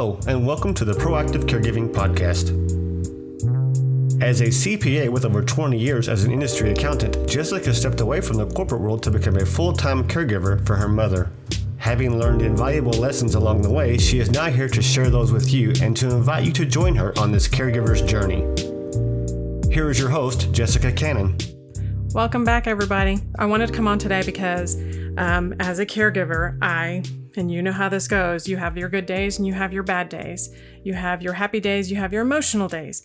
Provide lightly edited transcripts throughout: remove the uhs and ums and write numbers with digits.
Hello, and welcome to the Proactive Caregiving Podcast. As a CPA with over 20 years as an industry accountant, Jessica stepped away from the corporate world to become a full-time caregiver for her mother. Having learned invaluable lessons along the way, she is now here to share those with you and to invite you to join her on this caregiver's journey. Here is your host, Jessica Cannon. Welcome back, everybody. I wanted to come on today because as a caregiver, and you know how this goes, you have your good days and you have your bad days. You have your happy days, you have your emotional days.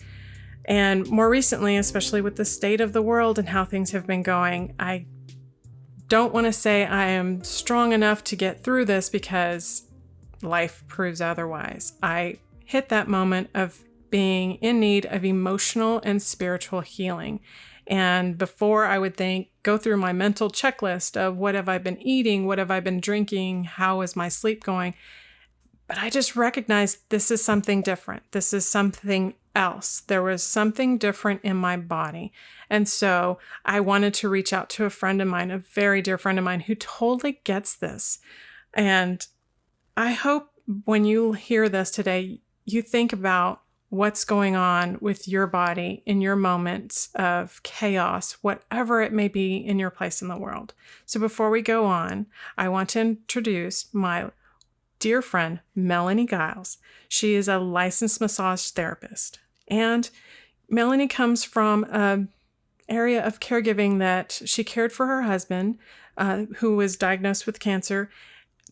And more recently, especially with the state of the world and how things have been going, I don't want to say I am strong enough to get through this because life proves otherwise. I hit that moment of being in need of emotional and spiritual healing. And before I would go through my mental checklist of what have I been eating, what have I been drinking, how is my sleep going? But I just recognized this is something different. This is something else. There was something different in my body. And so I wanted to reach out to a friend of mine, a very dear friend of mine who totally gets this. And I hope when you hear this today, you think about what's going on with your body in your moments of chaos, whatever it may be in your place in the world. So before we go on, I want to introduce my dear friend, Melanie Giles. She is a licensed massage therapist. And Melanie comes from an area of caregiving that she cared for her husband, who was diagnosed with cancer,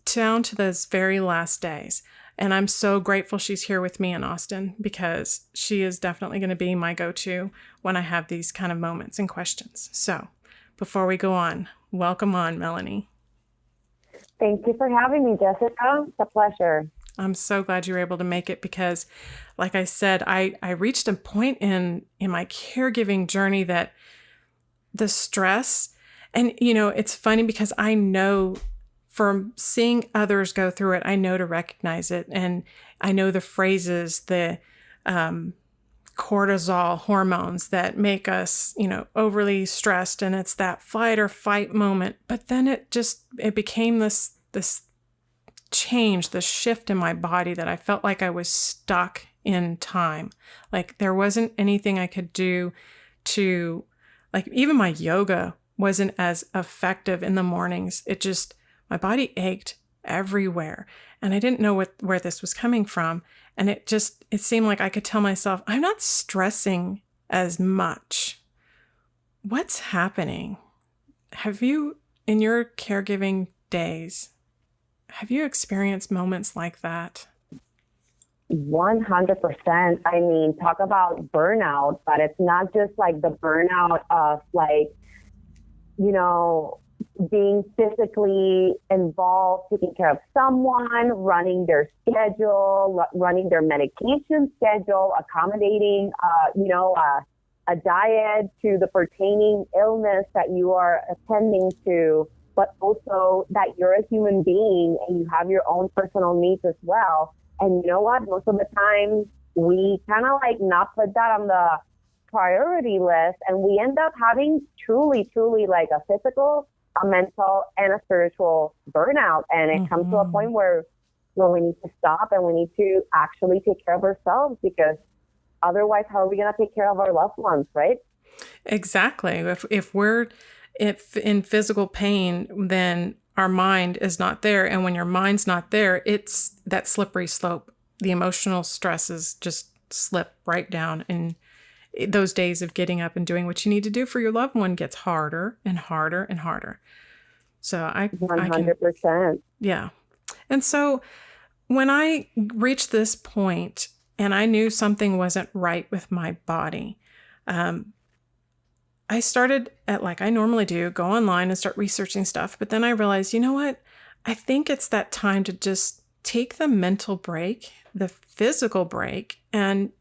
down to those very last days. And I'm so grateful she's here with me in Austin because she is definitely going to be my go-to when I have these kind of moments and questions. So before we go on, welcome on, Melanie. Thank you for having me, Jessica. It's a pleasure. I'm so glad you were able to make it because, like I said, I reached a point in my caregiving journey that the stress, and it's funny because I know from seeing others go through it, I know to recognize it. And I know the phrases, the cortisol hormones that make us, overly stressed. And it's that flight or fight moment. But then it became this change, this shift in my body that I felt like I was stuck in time. Like there wasn't anything I could do to, like even my yoga wasn't as effective in the mornings. My body ached everywhere and I didn't know where this was coming from. And it seemed like I could tell myself, I'm not stressing as much. What's happening? Have you, in your caregiving days, have you experienced moments like that? 100%. I mean, talk about burnout, but it's not just like the burnout of being physically involved, taking care of someone, running their schedule, running their medication schedule, accommodating, a diet to the pertaining illness that you are attending to, but also that you're a human being and you have your own personal needs as well. And you know what? Most of the time, we kind of not put that on the priority list, and we end up having truly like a physical, a mental, and a spiritual burnout. And it comes to a point where we need to stop and we need to actually take care of ourselves, because otherwise, how are we going to take care of our loved ones, right? Exactly. If we're in physical pain, then our mind is not there. And when your mind's not there, it's that slippery slope. The emotional stresses just slip right down. And those days of getting up and doing what you need to do for your loved one gets harder and harder and harder. So 100%. Yeah. And so when I reached this point and I knew something wasn't right with my body, I started at, like I normally do, go online and start researching stuff. But then I realized, you know what? I think it's that time to just take the mental break, the physical break. And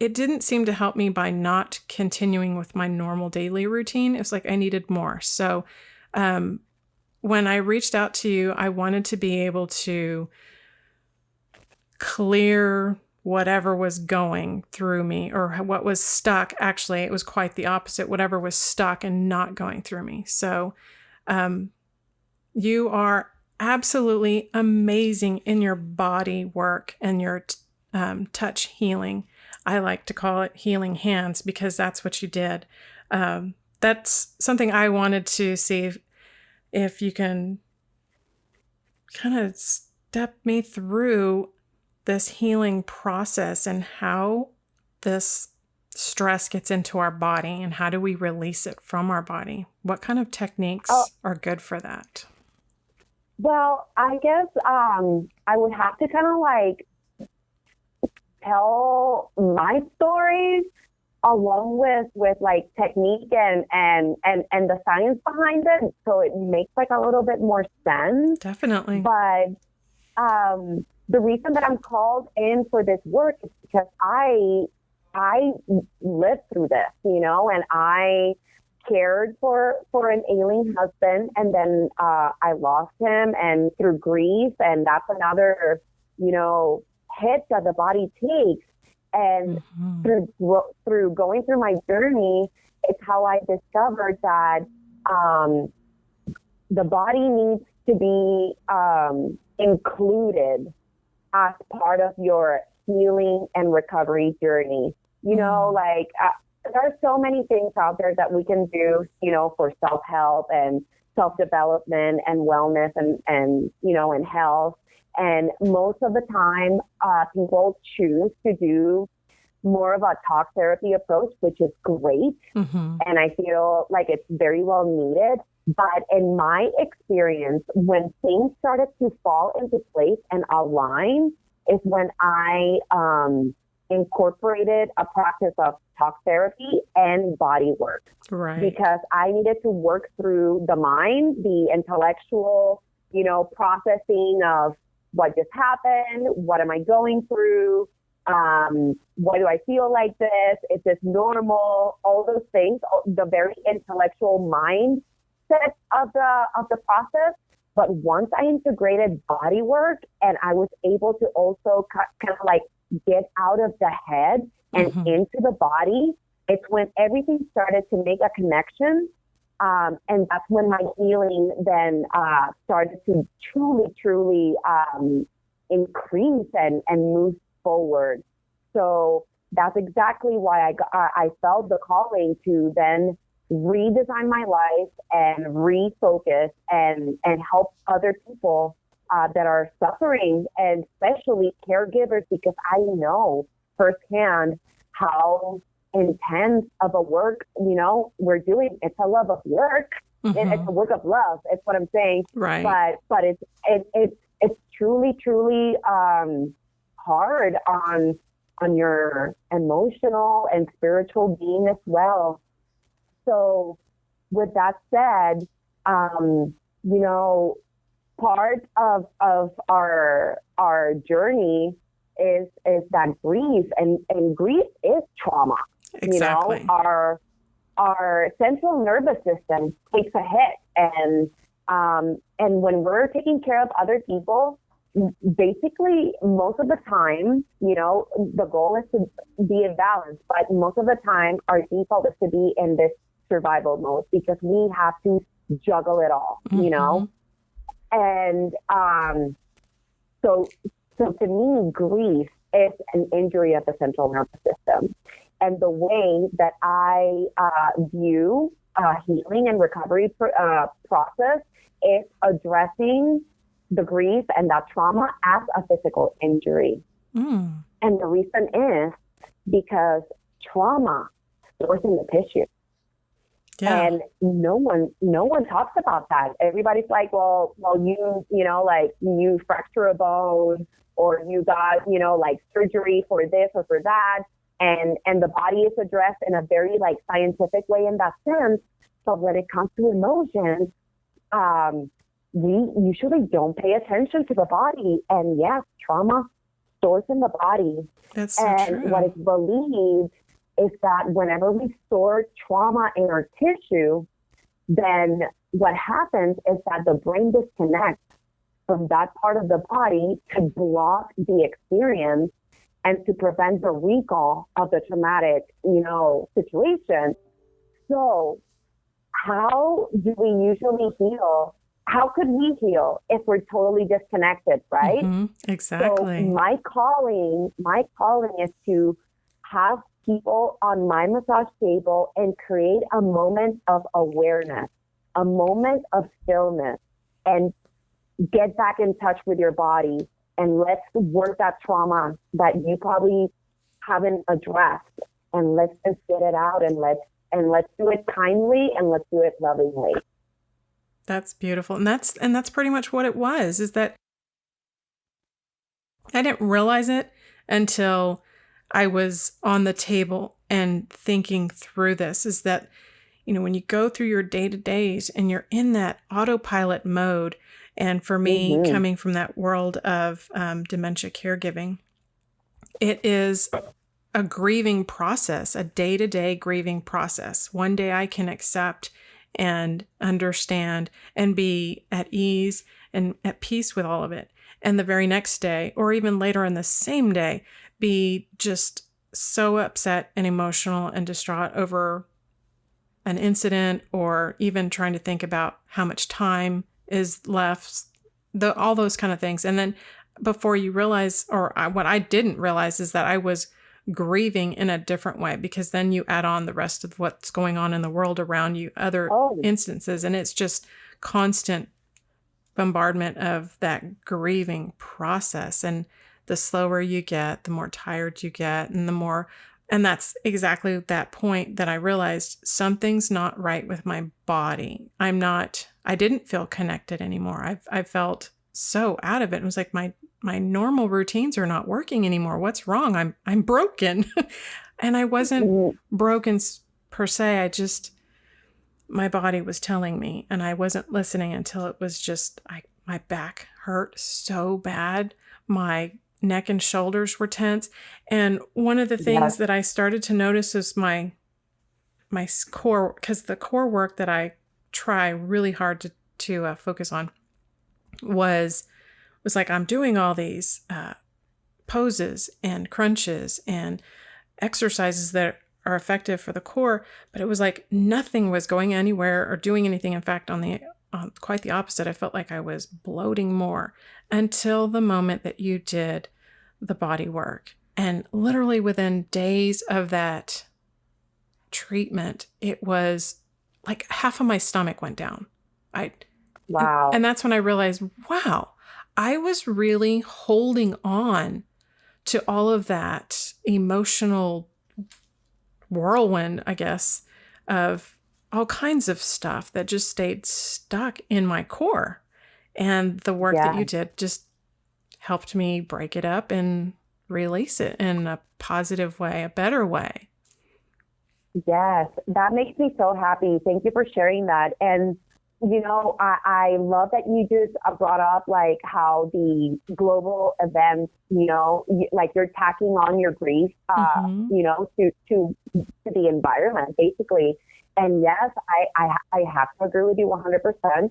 it didn't seem to help me by not continuing with my normal daily routine. It was like I needed more. So when I reached out to you, I wanted to be able to clear whatever was going through me or what was stuck. Actually, it was quite the opposite. Whatever was stuck and not going through me. So you are absolutely amazing in your body work and your touch healing. I like to call it healing hands because that's what you did. That's something I wanted to see if you can kind of step me through this healing process and how this stress gets into our body and how do we release it from our body? What kind of techniques are good for that? Well, I guess I would have to kind of like tell my stories along with like technique and the science behind it, so it makes like a little bit more sense. Definitely. But the reason that I'm called in for this work is because I lived through this, and I cared for an ailing husband, and then I lost him, and through grief, and that's another, hit that the body takes. And through going through my journey, it's how I discovered that the body needs to be included as part of your healing and recovery journey. Like there are so many things out there that we can do, for self-help and self-development and wellness and and health. And most of the time, people choose to do more of a talk therapy approach, which is great. And I feel like it's very well needed. But in my experience, when things started to fall into place and align is when I incorporated a practice of talk therapy and body work. Right. Because I needed to work through the mind, the intellectual, processing of what just happened, what am I going through, why do I feel like this, is this normal, all those things, the very intellectual mindset of the process. But once I integrated body work and I was able to also kind of like get out of the head and into the body, it's when everything started to make a connection. And that's when my healing then started to truly increase and move forward. So that's exactly why I felt the calling to then redesign my life and refocus and help other people that are suffering, and especially caregivers, because I know firsthand how intense of a work, we're doing. It's a love of work. It's a work of love. It's what I'm saying. Right. But it's truly hard on your emotional and spiritual being as well. So with that said, part of our journey is that grief, and grief is trauma. Exactly. Our central nervous system takes a hit, and when we're taking care of other people, basically most of the time, the goal is to be in balance, but most of the time our default is to be in this survival mode because we have to juggle it all, and so to me, grief is an injury of the central nervous system. And the way that I view healing and recovery process is addressing the grief and that trauma as a physical injury. And the reason is because trauma stores in the tissue. Yeah. And no one talks about that. Everybody's like, well, you fracture a bone, or you got, surgery for this or for that. And the body is addressed in a very scientific way in that sense. But when it comes to emotions, we usually don't pay attention to the body. And yes, trauma stores in the body. That's so true. And what is believed is that whenever we store trauma in our tissue, then what happens is that the brain disconnects from that part of the body to block the experience and to prevent the recall of the traumatic, situation. So how do we usually heal how could we heal if we're totally disconnected, right? Exactly. So my calling is to have people on my massage table and create a moment of awareness, a moment of stillness, and get back in touch with your body. And let's work that trauma that you probably haven't addressed, and let's just get it out, and let's do it kindly, and let's do it lovingly. That's beautiful. And that's pretty much what it was, is that I didn't realize it until I was on the table and thinking through this, is that, when you go through your day-to-days and you're in that autopilot mode, and for me, coming from that world of dementia caregiving, it is a grieving process, a day-to-day grieving process. One day I can accept and understand and be at ease and at peace with all of it. And the very next day, or even later in the same day, be just so upset and emotional and distraught over an incident, or even trying to think about how much time is left, all those kind of things. And then before you realize, what I didn't realize, is that I was grieving in a different way, because then you add on the rest of what's going on in the world around you, other instances, and it's just constant bombardment of that grieving process. And the slower you get, the more tired you get, and that's exactly that point that I realized something's not right with my body. I didn't feel connected anymore. I felt so out of it. It was like my normal routines are not working anymore. What's wrong? I'm broken. And I wasn't broken per se. My body was telling me, and I wasn't listening until it was just, my back hurt so bad. My neck and shoulders were tense. And one of the things that I started to notice is my core, because the core work that I try really hard to focus on was like, I'm doing all these poses and crunches and exercises that are effective for the core, but it was like nothing was going anywhere or doing anything. In fact, on quite the opposite, I felt like I was bloating more, until the moment that you did the body work. And literally within days of that treatment, it was like half of my stomach went down. Wow. And that's when I realized, wow, I was really holding on to all of that emotional whirlwind, I guess, of all kinds of stuff that just stayed stuck in my core. And the work that you did just helped me break it up and release it in a positive way, a better way. Yes, that makes me so happy. Thank you for sharing that. And, I love that you just brought up like how the global events, like you're tacking on your grief, to the environment, basically. And yes, I have to agree with you 100%.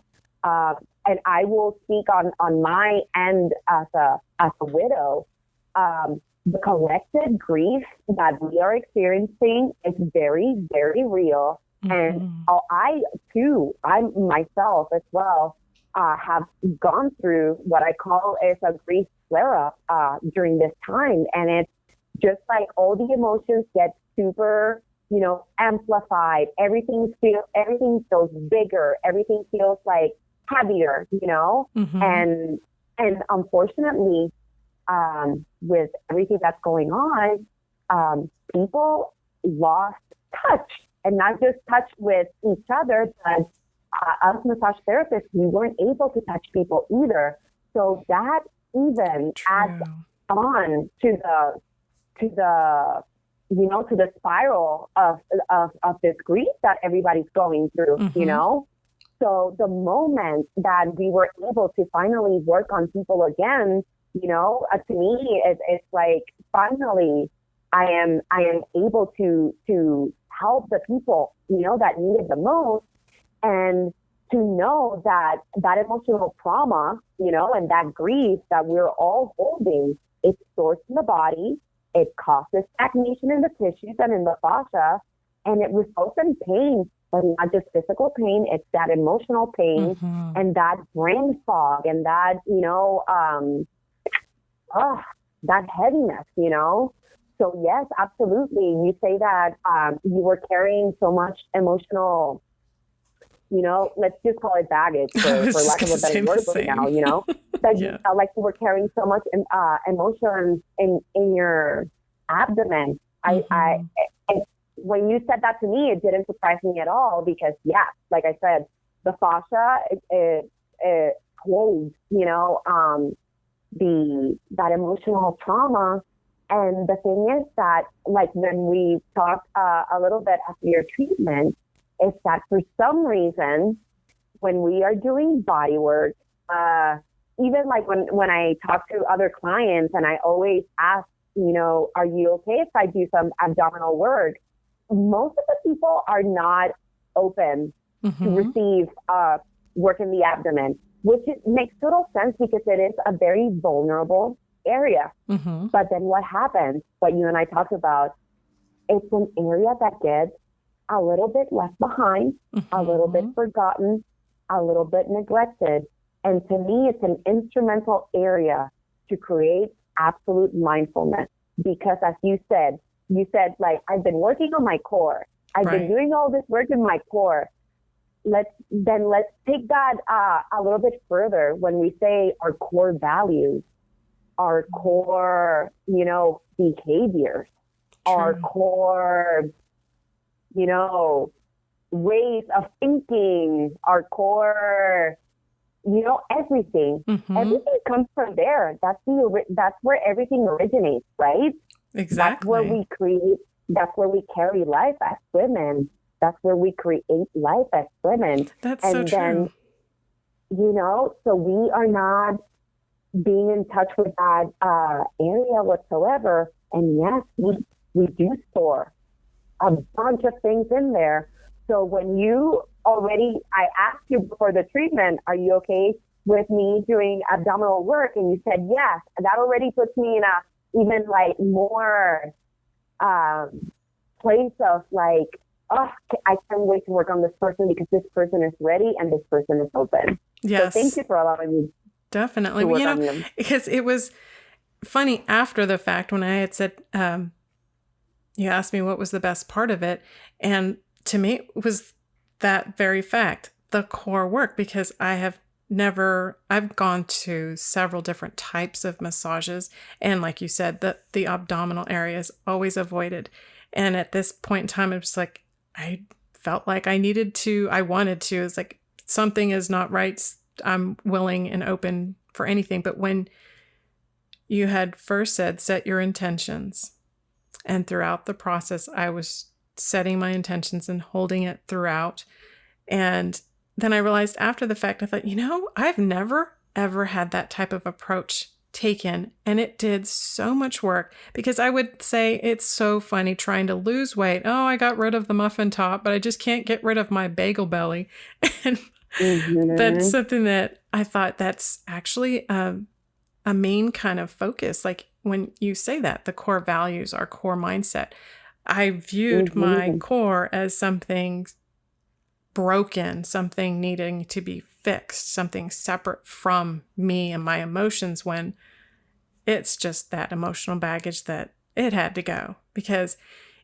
And I will speak on my end as a widow. The collective grief that we are experiencing is very, very real. And I myself as well, have gone through what I call is a grief flare-up during this time. And it's just like all the emotions get super, amplified. Everything feels bigger. Everything feels like heavier, and unfortunately, with everything that's going on, people lost touch, and not just touch with each other, but us massage therapists, we weren't able to touch people either. So that even adds on to the spiral of this grief that everybody's going through, So the moment that we were able to finally work on people again, to me, it's like finally I am able to help the people, that need it the most, and to know that emotional trauma, and that grief that we're all holding, it's stored in the body. It causes stagnation in the tissues and in the fascia. and it results in pain, but not just physical pain. It's that emotional pain and that brain fog and that, that heaviness, So yes, absolutely. You say that you were carrying so much emotional, let's just call it baggage for lack of a better word right now, that you felt like you were carrying so much emotion in your abdomen. And when you said that to me, it didn't surprise me at all because, like I said, the fascia, it holds, that emotional trauma. And the thing is that, like, when we talked a little bit after your treatment, is that for some reason, when we are doing body work, even like when I talk to other clients and I always ask, are you okay if I do some abdominal work? Most of the people are not open to receive work in the abdomen, which makes total sense because it is a very vulnerable area. But then what happens, what you and I talked about, it's an area that gets a little bit left behind, a little bit forgotten, a little bit neglected. And to me, it's an instrumental area to create absolute mindfulness. Because as you said, like, I've been working on my core. I've been doing all this work in my core. Let's take that a little bit further when we say our core values, our core, behaviors, our core, ways of thinking, our core, everything. Everything comes from there. That's where everything originates, right? Exactly. That's where we create. That's where we carry life as women. That's where we create life as women. That's so true. Then, so we are not being in touch with that area whatsoever. And yes, we do store a bunch of things in there. So when I asked you before the treatment, are you okay with me doing abdominal work? And you said yes. That already puts me in a even like more place of like, oh, I can't wait to work on this person because this person is ready and this person is open. Yes. So thank you for allowing me. Definitely. Because it was funny after the fact when I had said, you asked me what was the best part of it. And to me, it was that very fact, the core work, because I've gone to several different types of massages. And like you said, the abdominal area is always avoided. And at this point in time, it was like, I felt like I wanted to. It's like, something is not right. I'm willing and open for anything. But when you had first said, set your intentions, and throughout the process, I was setting my intentions and holding it throughout. And then I realized after the fact, I thought, I've never, ever had that type of approach taken. And it did so much work because I would say it's so funny trying to lose weight. Oh, I got rid of the muffin top, but I just can't get rid of my bagel belly. And that's something that I thought that's actually a main kind of focus. Like when you say that, the core values, our core mindset, I viewed my core as something broken, something needing to be fixed, something separate from me and my emotions, when it's just that emotional baggage that it had to go. Because,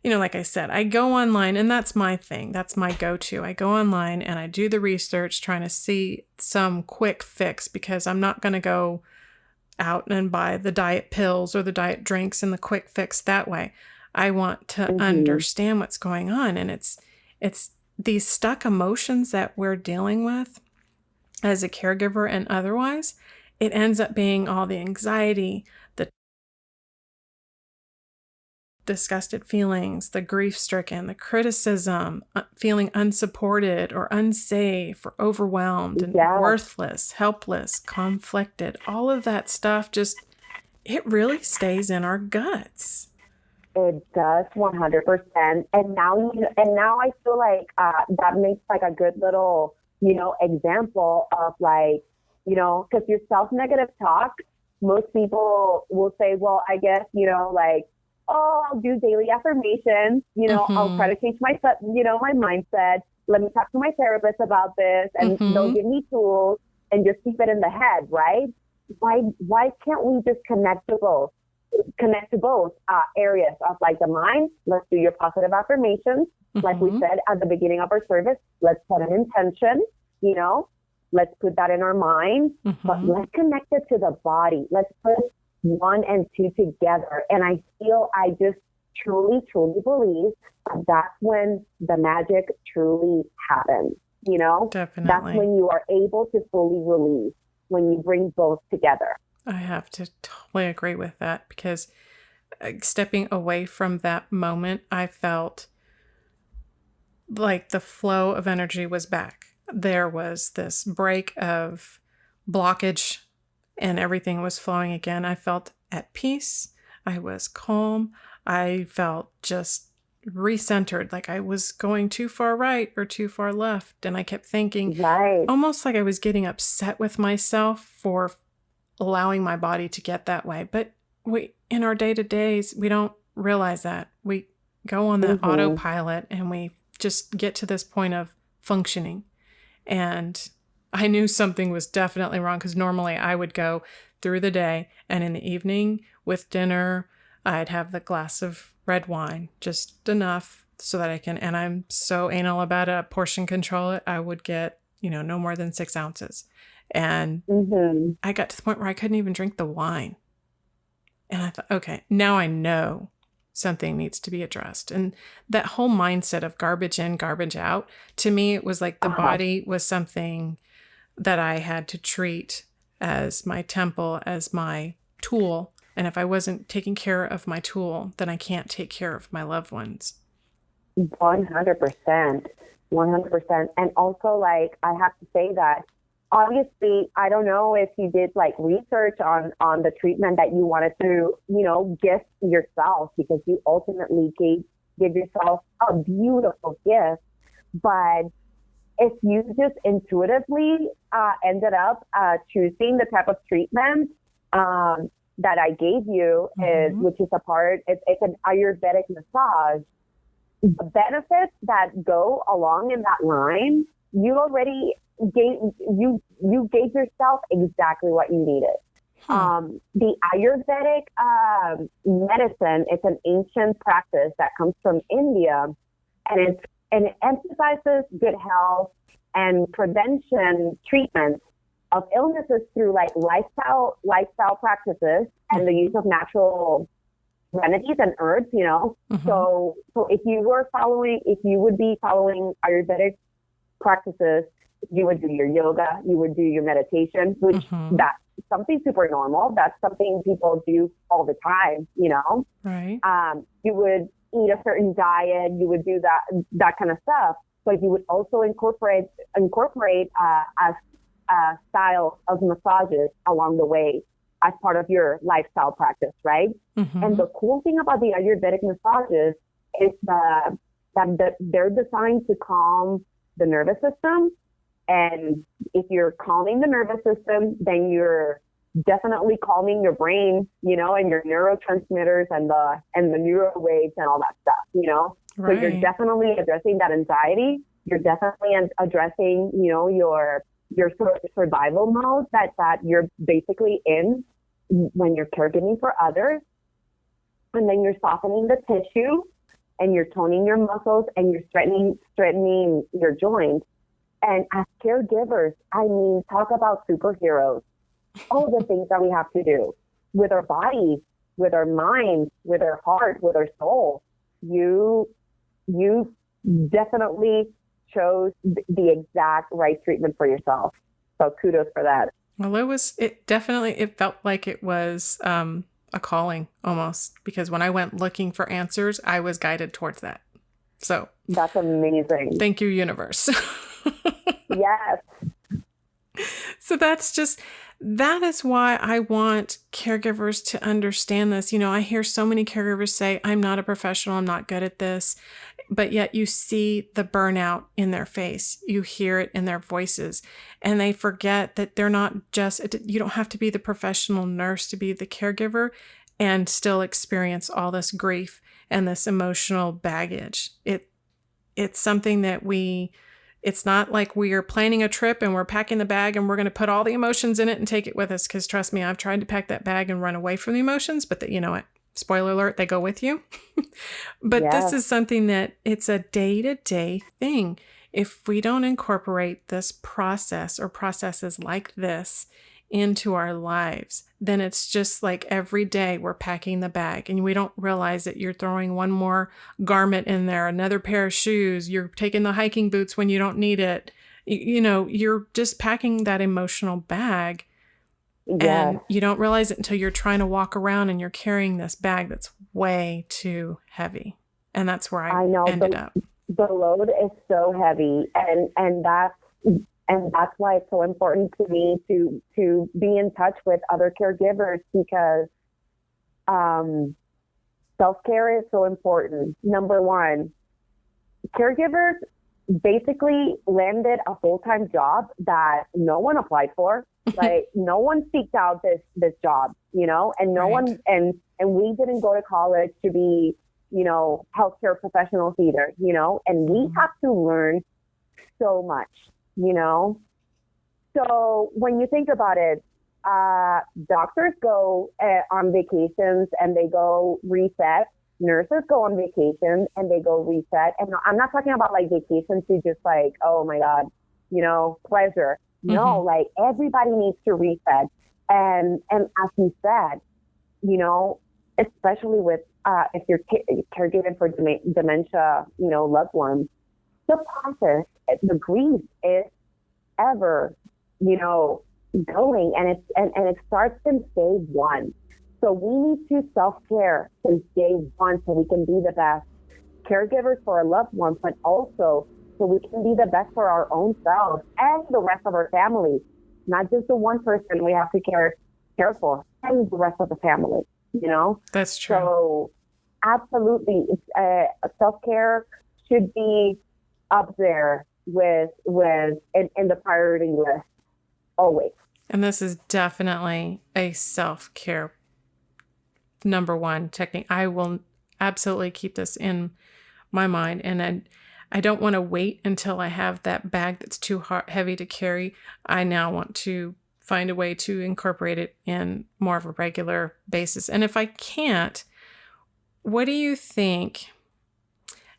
like I said, I go online and that's my thing. That's my go-to. I go online and I do the research trying to see some quick fix because I'm not going to go out and buy the diet pills or the diet drinks and the quick fix that way. I want to understand what's going on. And it's these stuck emotions that we're dealing with as a caregiver and otherwise. It ends up being all the anxiety, the disgusted feelings, the grief-stricken, the criticism, feeling unsupported or unsafe or overwhelmed and worthless, helpless, conflicted. All of that stuff it really stays in our guts. It does 100%. And now I feel like that makes like a good little, example of like, because your self-negative talk, most people will say, well, I guess, like oh, I'll do daily affirmations. I'll try to change my mindset. Let me talk to my therapist about this, and they'll give me tools and just keep it in the head, right? Why can't we just connect to both? Areas of like the mind. Let's do your positive affirmations. Like we said at the beginning of our service, let's set an intention, let's put that in our mind, but let's connect it to the body. Let's put 1 and 2 together. And I just truly, truly believe that's when the magic truly happens. Definitely. That's when you are able to fully release, when you bring both together. I have to totally agree with that, because stepping away from that moment, I felt like the flow of energy was back. There was this break of blockage and everything was flowing again. I felt at peace. I was calm. I felt just recentered, like I was going too far right or too far left. And I kept thinking, almost like I was getting upset with myself for allowing my body to get that way. But in our day-to-days, we don't realize that. We go on that autopilot and we just get to this point of functioning. And I knew something was definitely wrong, because normally I would go through the day, and in the evening with dinner, I'd have the glass of red wine, just enough so that I can, and I'm so anal about it, portion control it. I would get, no more than 6 ounces. And I got to the point where I couldn't even drink the wine. And I thought, okay, now I know something needs to be addressed. And that whole mindset of garbage in, garbage out, to me, it was like the body was something that I had to treat as my temple, as my tool. And if I wasn't taking care of my tool, then I can't take care of my loved ones. 100%. 100%. And also, I have to say that, obviously, I don't know if you did research on the treatment that you wanted to, gift yourself, because you ultimately gave yourself a beautiful gift. But if you just intuitively ended up choosing the type of treatment that I gave you, which is it's an Ayurvedic massage, the benefits that go along in that line, you already you gave yourself exactly what you needed. The Ayurvedic medicine is an ancient practice that comes from India, and it emphasizes good health and prevention treatments of illnesses through lifestyle practices and the use of natural remedies and herbs. So if you would be following Ayurvedic practices, you would do your yoga, you would do your meditation, which that's something super normal. That's something people do all the time, Right. You would eat a certain diet, you would do that kind of stuff, but you would also incorporate a style of massages along the way as part of your lifestyle practice, right? And the cool thing about the Ayurvedic massages is that they're designed to calm the nervous system. And if you're calming the nervous system, then you're definitely calming your brain, and your neurotransmitters and the neural waves and all that stuff, Right. So you're definitely addressing that anxiety. You're definitely addressing, your survival mode that you're basically in when you're caregiving for others. And then you're softening the tissue, and you're toning your muscles, and you're strengthening your joints. And as caregivers, talk about superheroes. All the things that we have to do with our bodies, with our minds, with our heart, with our soul. You definitely chose the exact right treatment for yourself. So kudos for that. Well, it felt like it was a calling almost, because when I went looking for answers, I was guided towards that. So that's amazing. Thank you, universe. Yes. So that is why I want caregivers to understand this. I hear so many caregivers say, I'm not a professional, I'm not good at this, but yet you see the burnout in their face. You hear it in their voices, and they forget that they're not you don't have to be the professional nurse to be the caregiver. and still experience all this grief and this emotional baggage. It's something that it's not like we are planning a trip and we're packing the bag and we're going to put all the emotions in it and take it with us. Because trust me, I've tried to pack that bag and run away from the emotions, but you know what? Spoiler alert, they go with you. But This is something that it's a day-to-day thing. If we don't incorporate this process or processes like this into our lives, then it's just like every day we're packing the bag and we don't realize that you're throwing one more garment in there, another pair of shoes, you're taking the hiking boots when you don't need it. You know, you're just packing that emotional bag. And you don't realize it until you're trying to walk around and you're carrying this bag that's way too heavy. And that's where I ended up. The load is so heavy, and that's why it's so important to me to be in touch with other caregivers, because self-care is so important. Number one, caregivers basically landed a full-time job that no one applied for. Like no one seeked out this job, you know, and no one, and we didn't go to college to be, you know, healthcare professionals either, you know, and we have to learn so much, you know. So when you think about it, doctors go on vacations and they go reset. Nurses go on vacation and they go reset. And I'm not talking about like vacations to just like, oh my God, you know, pleasure. No, like everybody needs to reset. And as you said, you know, especially with if you're caregiving for dementia, you know, loved ones, the process, the grief is ever, you know, going, and it starts since day one. So we need to self-care since day one so we can be the best caregivers for our loved ones, but also so we can be the best for our own selves and the rest of our family. Not just the one person we have to care for, and the rest of the family, you know? That's true. So absolutely, self-care should be up there with in the priority list always. And this is definitely a self-care number one technique. I will absolutely keep this in my mind, and I don't want to wait until I have that bag that's too heavy to carry. I now want to find a way to incorporate it in more of a regular basis. And if I can't, what do you think?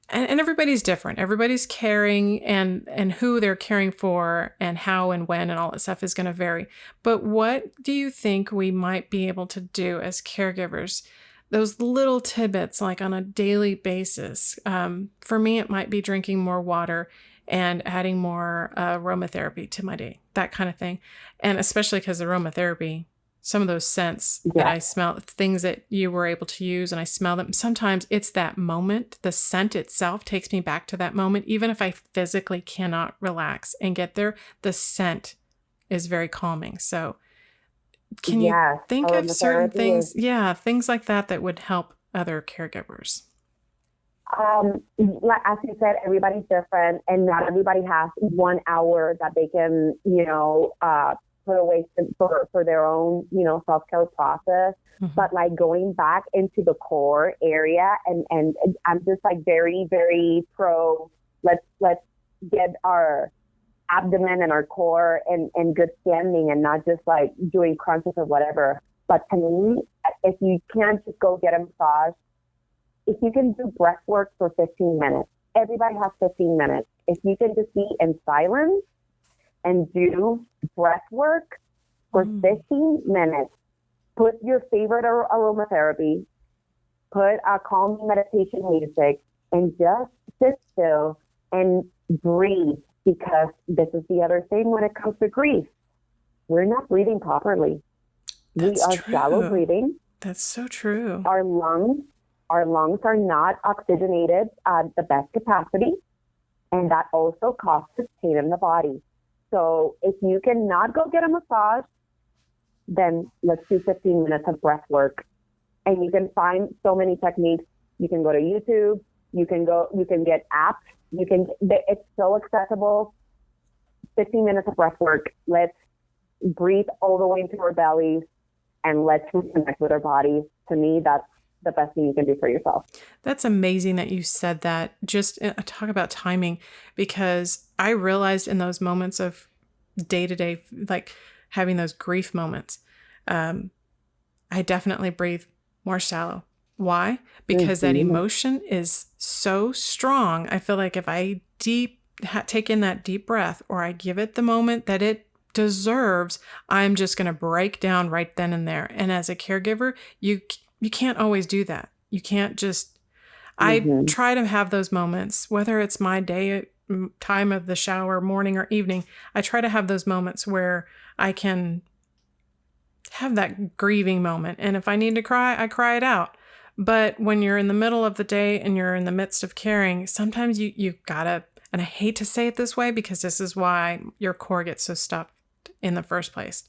And everybody's different. Everybody's caring and who they're caring for and how and when and all that stuff is going to vary. But what do you think we might be able to do as caregivers? Those little tidbits, like on a daily basis. For me, it might be drinking more water and adding more aromatherapy to my day, that kind of thing. And especially because aromatherapy, some of those scents that I smell, things that you were able to use and I smell them, sometimes it's that moment, the scent itself takes me back to that moment. Even if I physically cannot relax and get there, the scent is very calming. So can you think of certain things? Things like that would help other caregivers. Like as you said, everybody's different, and not everybody has 1 hour that they can, you know, put away for their own, you know, self-care process. But like going back into the core area, and I'm just like very, very pro. Let's get our abdomen and our core in good standing, and not just like doing crunches or whatever. But to me, if you can't just go get a massage, if you can do breath work for 15 minutes, everybody has 15 minutes. If you can just be in silence and do breath work for 15 minutes, put your favorite aromatherapy, put a calming meditation music, and just sit still and breathe. Because this is the other thing when it comes to grief. We're not breathing properly. We are shallow breathing. That's so true. Our lungs are not oxygenated at the best capacity. And that also causes pain in the body. So if you cannot go get a massage, then let's do 15 minutes of breath work. And you can find so many techniques. You can go to YouTube. You can get apps. It's so accessible. 15 minutes of breath work. Let's breathe all the way into our bellies, and let's reconnect with our bodies. to me, that's the best thing you can do for yourself. That's amazing that you said that. Just talk about timing, because I realized in those moments of day-to-day, like having those grief moments, I definitely breathe more shallow. Why? Because that emotion is so strong. I feel like if I take in that deep breath, or I give it the moment that it deserves, I'm just going to break down right then and there. And as a caregiver, you can't always do that. You can't just, I try to have those moments, whether it's my time of the shower, morning or evening, I try to have those moments where I can have that grieving moment. And if I need to cry, I cry it out. But when you're in the middle of the day and you're in the midst of caring, sometimes you gotta, and I hate to say it this way because this is why your core gets so stuffed in the first place.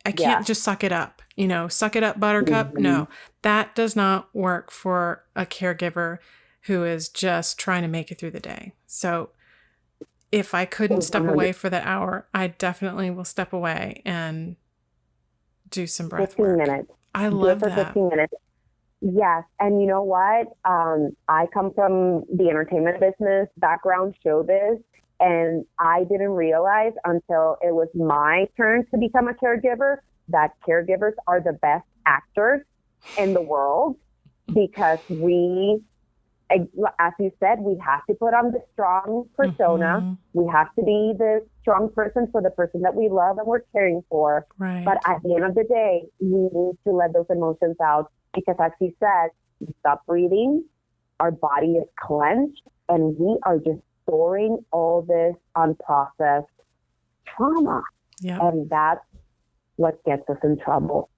I can't just suck it up, suck it up, buttercup. No, that does not work for a caregiver who is just trying to make it through the day. So if I couldn't step away for that hour, I definitely will step away and do some breath 15 work. minutes. I love for that. 15 minutes. Yes. And you know what? I come from the entertainment business background, showbiz, and I didn't realize until it was my turn to become a caregiver that caregivers are the best actors in the world, because we, as you said, we have to put on the strong persona. We have to be the strong person for the person that we love and we're caring for. Right. But at the end of the day, we need to let those emotions out, because as you said, we stop breathing, our body is clenched, and we are just storing all this unprocessed trauma. Yeah. And that's what gets us in trouble.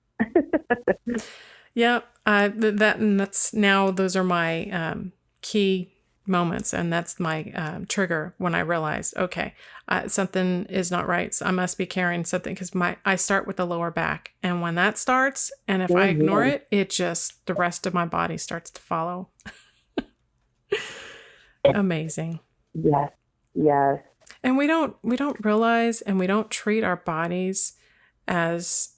Yeah. That's now, those are my key moments. And that's my trigger when I realize, okay, something is not right. So I must be carrying something, because I start with the lower back. And when that starts, and if I ignore it, the rest of my body starts to follow. Amazing. Yes. Yes. And we don't realize, and we don't treat our bodies as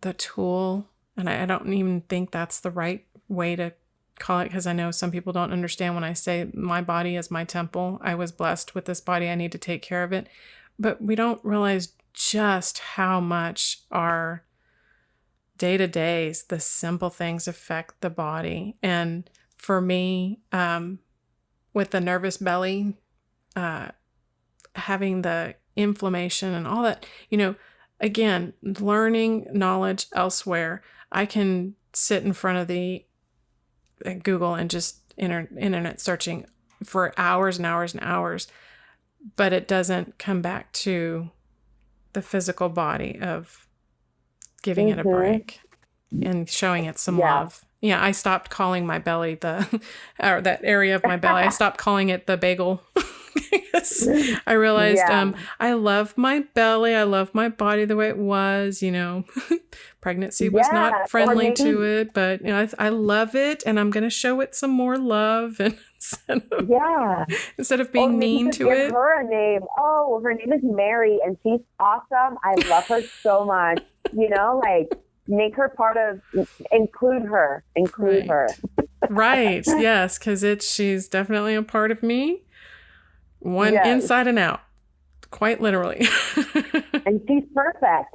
the tool. And I don't even think that's the right way to call it, because I know some people don't understand when I say my body is my temple. I was blessed with this body. I need to take care of it. But we don't realize just how much our day-to-days, the simple things, affect the body. And for me, with the nervous belly, having the inflammation and all that, again, learning knowledge elsewhere. I can sit in front of the Google and just internet searching for hours and hours and hours, but it doesn't come back to the physical body of giving it a break and showing it some love. Yeah, I stopped calling my belly or that area of my belly. I stopped calling it the bagel. I realized I love my belly. I love my body the way it was. Pregnancy was not friendly to it, but I love it, and I'm going to show it some more love. And instead of being mean to it, give her a name. Oh, her name is Mary, and she's awesome. I love her so much. Make her part of. Include her. Include her. Right. Yes, because she's definitely a part of me. One inside and out, quite literally. And she's perfect.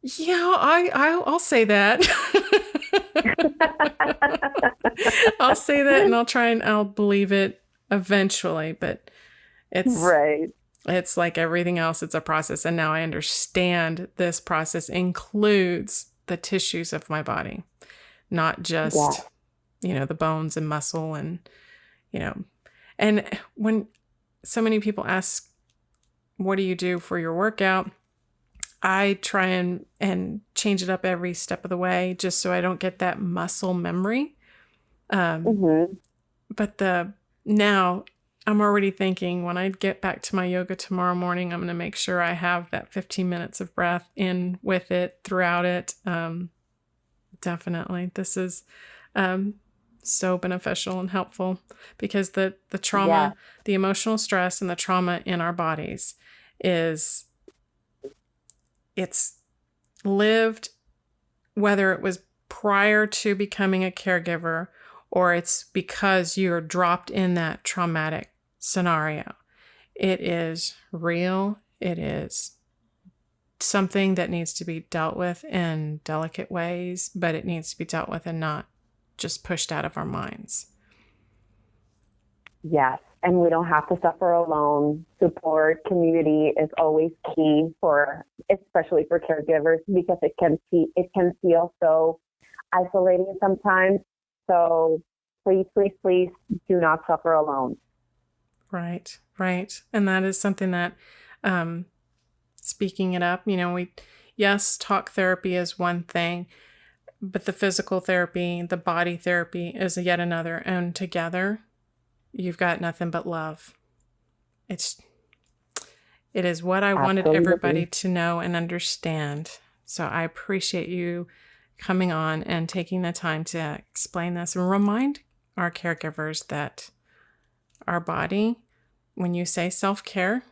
Yeah, I'll say that. I'll say that, and I'll believe it eventually. But it's like everything else. It's a process. And now I understand this process includes the tissues of my body, not just, the bones and muscle and, And when so many people ask, what do you do for your workout? I try and change it up every step of the way, just so I don't get that muscle memory. But now I'm already thinking, when I get back to my yoga tomorrow morning, I'm going to make sure I have that 15 minutes of breath in with it throughout it. Definitely. This is so beneficial and helpful, because the trauma, the emotional stress and the trauma in our bodies it's lived, whether it was prior to becoming a caregiver, or it's because you're dropped in that traumatic scenario. It is real. It is something that needs to be dealt with in delicate ways, but it needs to be dealt with and not just pushed out of our minds. Yes. And we don't have to suffer alone. Support community is always key especially for caregivers, because it can feel so isolating sometimes. So please, please, please do not suffer alone. Right. And that is something that, speaking it up, talk therapy is one thing, but the physical therapy, the body therapy is yet another. And together, you've got nothing but love. It is what I wanted everybody to know and understand. So I appreciate you coming on and taking the time to explain this and remind our caregivers that our body, when you say self-care,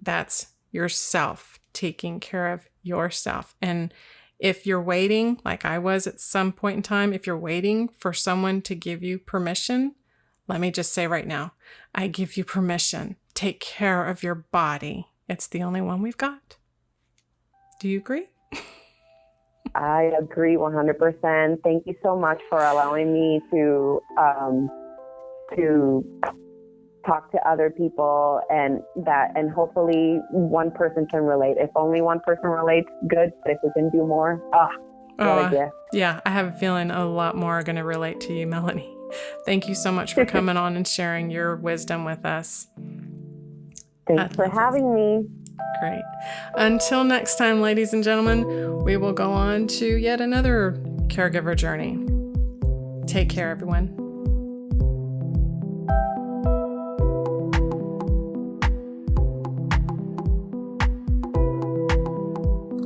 that's yourself taking care of yourself. And if you're waiting, like I was at some point in time, if you're waiting for someone to give you permission, let me just say right now, I give you permission. Take care of your body. It's the only one we've got. Do you agree? I agree 100%. Thank you so much for allowing me to talk to other people, and hopefully one person can relate. If only one person relates, good. But if we can do more, what a gift. Yeah, I have a feeling a lot more are going to relate to you, Melanie. Thank you so much for coming on and sharing your wisdom with us. Thanks for having me. Great. Until next time, ladies and gentlemen, we will go on to yet another caregiver journey. Take care, everyone.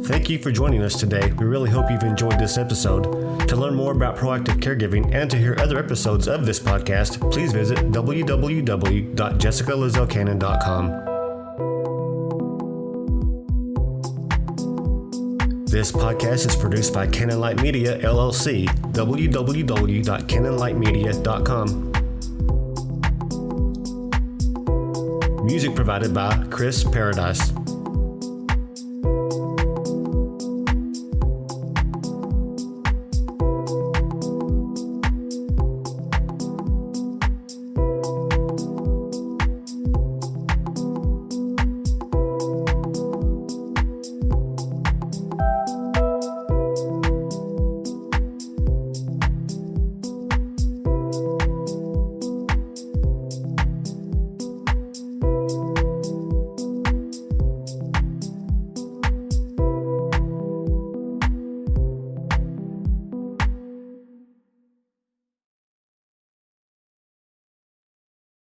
Thank you for joining us today. We really hope you've enjoyed this episode. To learn more about proactive caregiving and to hear other episodes of this podcast, please visit www.jessicalazelcannon.com. This podcast is produced by Cannon Light Media, LLC, www.cannonlightmedia.com. Music provided by Khris Paradise.